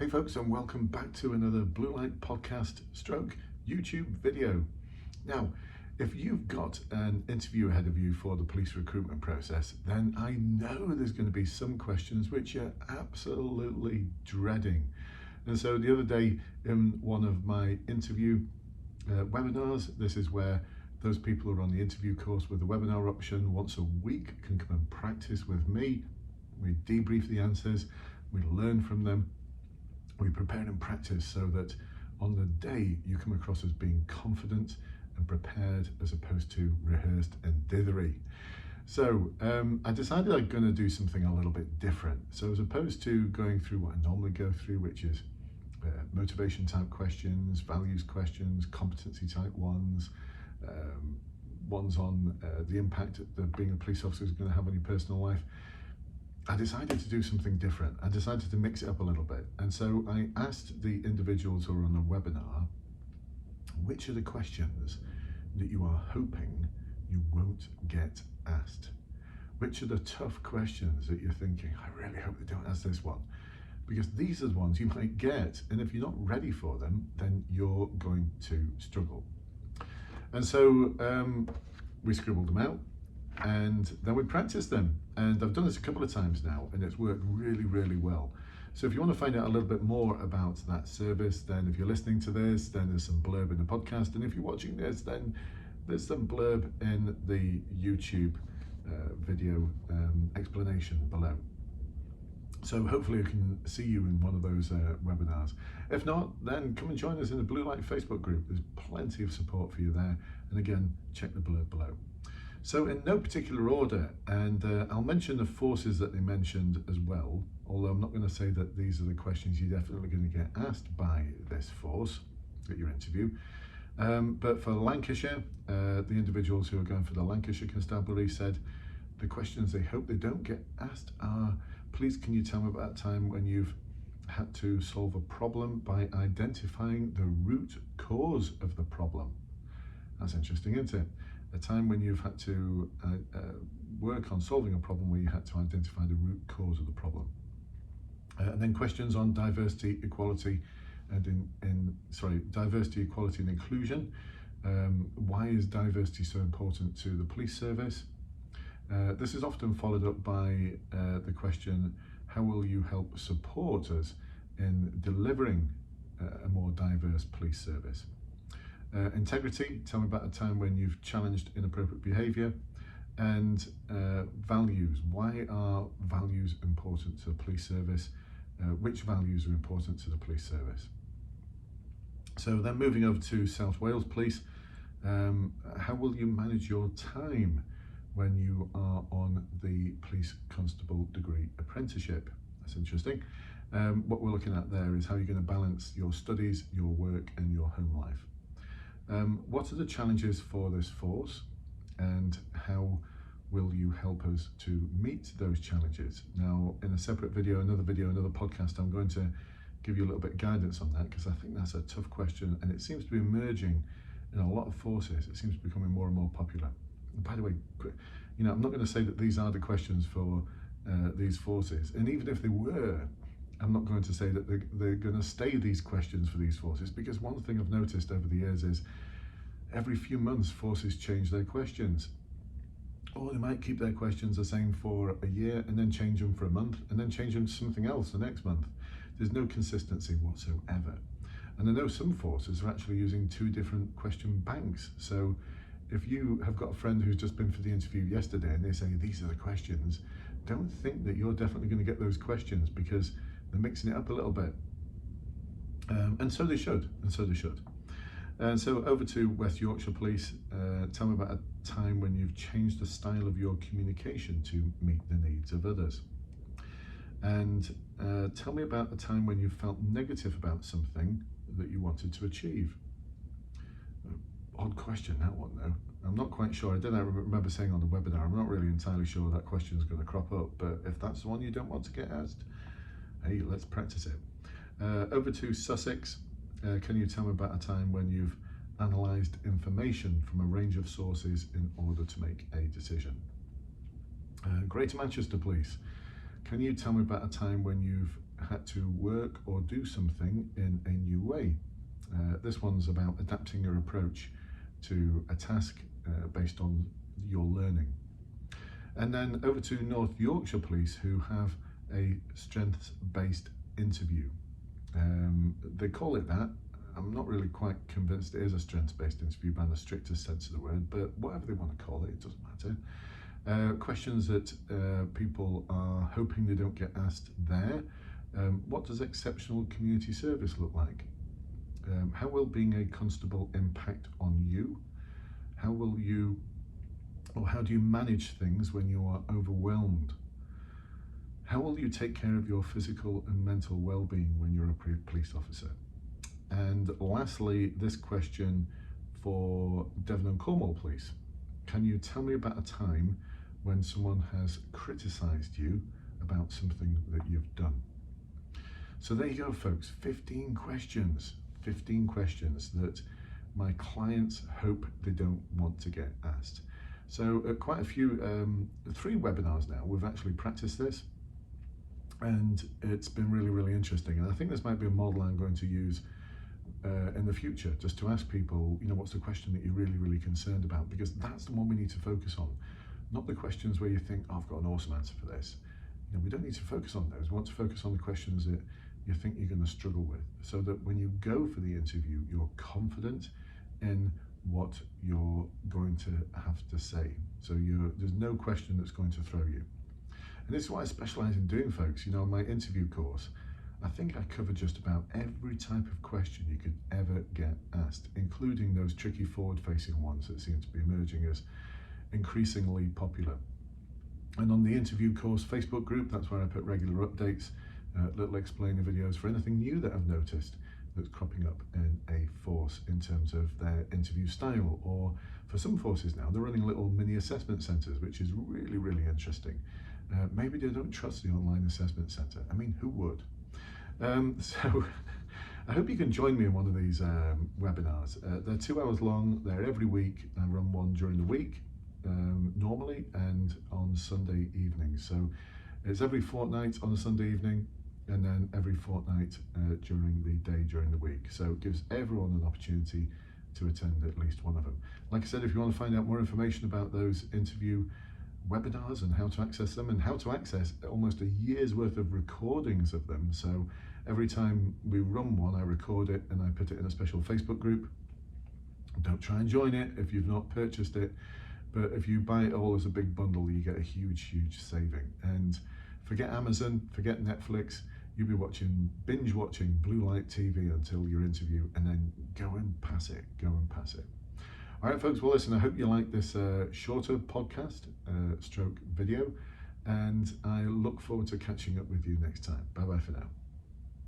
Hey folks, and welcome back to another Bluelight podcast stroke YouTube video. Now, if you've got an interview ahead of you for the police recruitment process, then I know there's going to be some questions which you're absolutely dreading. And so the other day in one of my interview webinars, this is where those people who are on the interview course with the webinar option once a week can come and practice with me. We debrief the answers, we learn from them, we prepare and practice so that on the day you come across as being confident and prepared as opposed to rehearsed and dithery. So I decided I'm going to do something a little bit different. So as opposed to going through what I normally go through, which is motivation type questions, values questions, competency type ones, ones on the impact that being a police officer is going to have on your personal life, I decided to do something different. I decided to mix it up a little bit. And so I asked the individuals who are on the webinar, which are the questions that you are hoping you won't get asked? Which are the tough questions that you're thinking, I really hope they don't ask this one? Because these are the ones you might get. And if you're not ready for them, then you're going to struggle. And so we scribbled them out. And then we practiced them, and I've done this a couple of times now, and it's worked really, really well. So if you want to find out a little bit more about that service, then if you're listening to this, then there's some blurb in the podcast, and if you're watching this, then there's some blurb in the YouTube video explanation below. So hopefully I can see you in one of those webinars. If not, then come and join us in the Bluelight Facebook group. There's plenty of support for you there, and again, check the blurb below. So in no particular order, and I'll mention the forces that they mentioned as well, although I'm not going to say that these are the questions you're definitely going to get asked by this force at your interview. But for Lancashire, the individuals who are going for the Lancashire Constabulary said the questions they hope they don't get asked are, please can you tell me about a time when you've had to solve a problem by identifying the root cause of the problem? That's interesting, isn't it? A time when you've had to work on solving a problem where you had to identify the root cause of the problem. And then questions on diversity, equality, and diversity, equality, and inclusion. Why is diversity so important to the police service? This is often followed up by the question, how will you help support us in delivering a more diverse police service? Integrity, tell me about a time when you've challenged inappropriate behaviour. And values, why are values important to the police service? Which values are important to the police service? So then moving over to South Wales Police, how will you manage your time when you are on the police constable degree apprenticeship? That's interesting. What we're looking at there is how you're going to balance your studies, your work and your home life. What are the challenges for this force, and how will you help us to meet those challenges? Now, in a separate video, another podcast, I'm going to give you a little bit of guidance on that, because I think that's a tough question, and it seems to be emerging in a lot of forces. It seems to be becoming more and more popular. And by the way, you know, I'm not going to say that these are the questions for these forces, and even if they were, I'm not going to say that they're going to stay these questions for these forces, because one thing I've noticed over the years is every few months forces change their questions, or they might keep their questions the same for a year and then change them for a month and then change them to something else the next month. There's no consistency whatsoever. And I know some forces are actually using two different question banks. So if you have got a friend who's just been for the interview yesterday and they say these are the questions, don't think that you're definitely going to get those questions, because they're mixing it up a little bit. And so they should. And so over to West Yorkshire Police, tell me about a time when you've changed the style of your communication to meet the needs of others. And tell me about a time when you felt negative about something that you wanted to achieve. Odd question, that one though. I'm not quite sure. I don't remember saying on the webinar, I'm not really entirely sure that question is going to crop up, but if that's the one you don't want to get asked, hey, let's practice it. Over to Sussex, can you tell me about a time when you've analysed information from a range of sources in order to make a decision? Greater Manchester Police, Can you tell me about a time when you've had to work or do something in a new way? This one's about adapting your approach to a task based on your learning. And then over to North Yorkshire Police, who have a strengths-based interview. They call it that. I'm not really quite convinced it is a strengths-based interview by the strictest sense of the word, but whatever they want to call it, it doesn't matter. Questions that people are hoping they don't get asked there. What does exceptional community service look like? How will being a constable impact on you? How do you manage things when you are overwhelmed? How will you take care of your physical and mental well-being when you're a police officer? And lastly, this question for Devon and Cornwall Police. Can you tell me about a time when someone has criticised you about something that you've done? So there you go, folks, 15 questions that my clients hope they don't want to get asked. So quite a few, 3 webinars now, we've actually practiced this, and it's been really, really interesting. And I think this might be a model I'm going to use in the future, just to ask people, what's the question that you're really, really concerned about? Because that's the one we need to focus on, not the questions where you think, oh, I've got an awesome answer for this. We don't need to focus on those. We want to focus on the questions that you think you're going to struggle with, so that when you go for the interview, you're confident in what you're going to have to say. So there's no question that's going to throw you. And this is what I specialize in doing, folks. My interview course, I think I cover just about every type of question you could ever get asked, including those tricky forward-facing ones that seem to be emerging as increasingly popular. And on the interview course Facebook group, that's where I put regular updates, little explainer videos for anything new that I've noticed that's cropping up in a force in terms of their interview style. Or for some forces now, they're running little mini assessment centres, which is really, really interesting. Maybe they don't trust the online assessment centre. I mean, who would? So I hope you can join me in one of these webinars. They're 2 hours long, they're every week. I run one during the week normally, and on Sunday evening. So it's every fortnight on a Sunday evening, and then every fortnight during the day during the week. So it gives everyone an opportunity to attend at least one of them. Like I said, if you want to find out more information about those interview webinars and how to access them, and how to access almost a year's worth of recordings of them. So every time we run one, I record it and I put it in a special Facebook group. Don't try and join it if you've not purchased it, but if you buy it all as a big bundle, you get a huge, huge saving. And forget Amazon, forget Netflix, you'll be binge watching Bluelight TV until your interview, and then go and pass it. All right, folks, well, listen, I hope you like this shorter podcast stroke video, and I look forward to catching up with you next time. Bye-bye for now.